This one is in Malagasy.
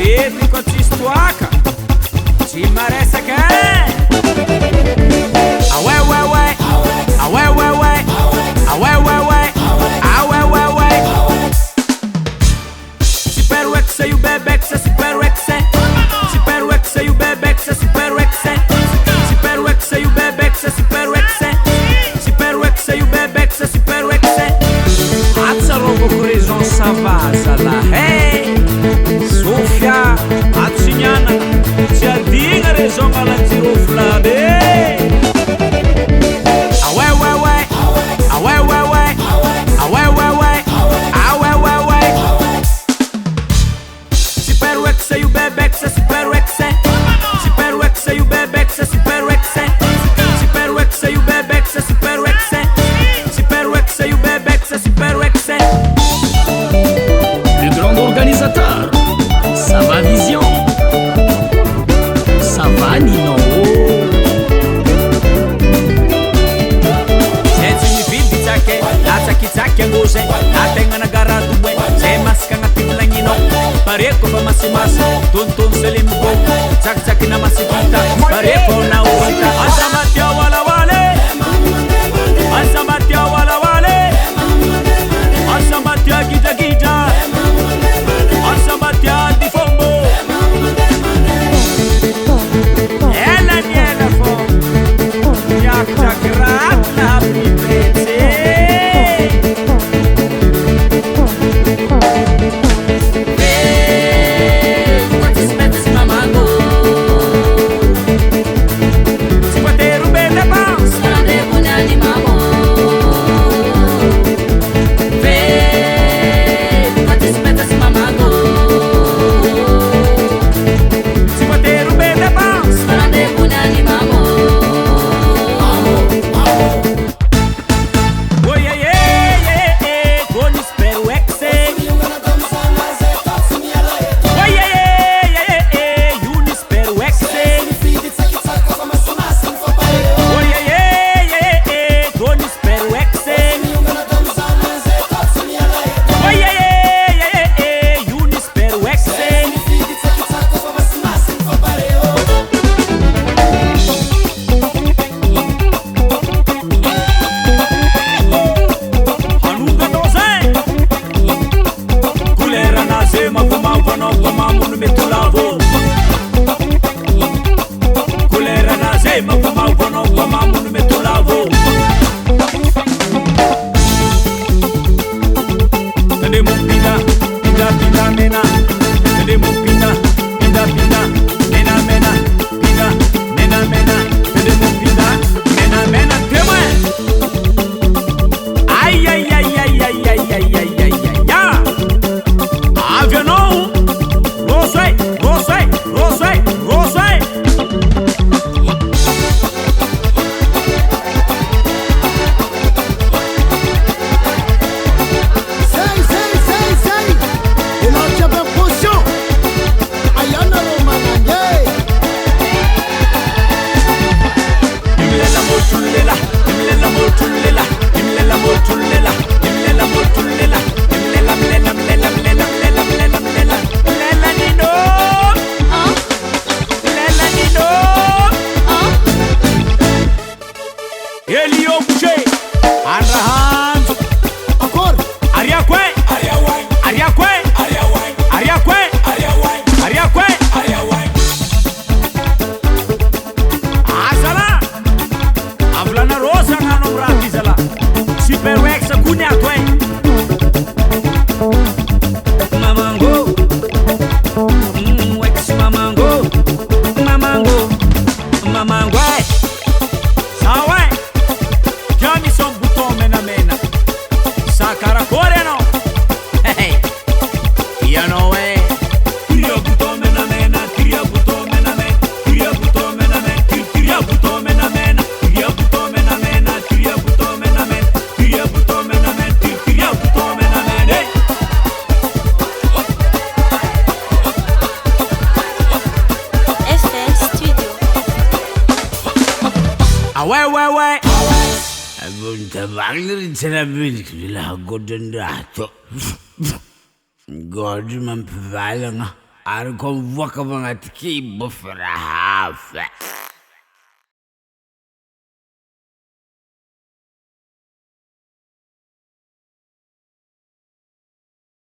Epi con ci stuaca, ci maressa che ah ouais ouais ouais, ah ouais ouais ouais, ah ouais ouais ouais, ah ouais ouais ouais. Super Wex you bebex, Super Wex, Super Wex you bebex, Super Wex, Super Wex you bebex, Super Wex, Super Wex you bebex, Super Wex. Azza robo coraison ça va ça là, hey. Sofia, Atsignana, Tiadinha, Região Malandiro Flade. Ah ouais ouais ouais, ah ouais ouais ouais, ah ouais ouais ouais, ah ouais ouais ouais. Super Wex you bebex, Super Wex, Super Wex you bebex, Super Wex, Super Wex you bebex, Super Wex, Super Wex you bebex, Super Wex. Le grand organisateur. Ça va Vision, ça va Nino. Senza mi fil di zacche, la zacchi angose, la tengono agarrata due, se masca una piccola nino, parecchio fa massi, tuntun se li mugo, zacchi na massicata, parecchio una uanta, asamatia wala wale, asamatia wala wale, asamatia gita gita, asamatia di fombo. Ela niela fo, jak gratna pipece. Quantos metros mamango? Se bater o bem da mão, se não devo nem animamo. Quantos metros mamango? Se bater o bem da mão, se não devo nem animamo. Oi, ei, ei, ei, con Super Wex. Oi, ei, ei, ei, un Super Wex. Oi, ei, ei, ei, con Super Wex. Oi, ei, ei, un Super Wex. Anuga doze. Kulera na zema kumava no kumamu numetu lavo. Kulera na zema kumava no kumamu numetu lavo. Tade mupina, pinda pinda mena. Tade mupina, pinda pinda mena mena. Pinda mena mena. Tade mupina, mena mena. Tema. Ai ai ai ai ai ai ai ai ai ai. Avião, Rosé, Rosé, Rosé, Rosé. Sei. E non c'è ben potion. Ayana Romanangé. Imlela motulela, imlela motulela, imlela motulela, imlela motulela, imlela mlela mlela mlela mlela mlela mlela mlela nino, mlela nino. Ele obje, Arahans, Encore. Ariakwe, Ariakwe, Ariakwe, Ariakwe. Asala, Avlana Rosa ngano ratizala, Super Wex kunya kwe. Mamango, Wex mamango, mamango, mamango. Sawe, Johnny son buton mena mena. Sakara kore no. Hey, ya no way. Kiria buton mena mena, kiria buton mena mena, kiria buton mena mena, kiria buton mena mena, kiria buton mena mena, kiria buton mena mena, kiria buton mena mena, kiria buton mena mena. Effet studio. Ah ouais ouais ouais. Bunta Wagner c'era la godenda. God man pvalanga. Ary koa mivoaka magnaty kibo fa raha hafa.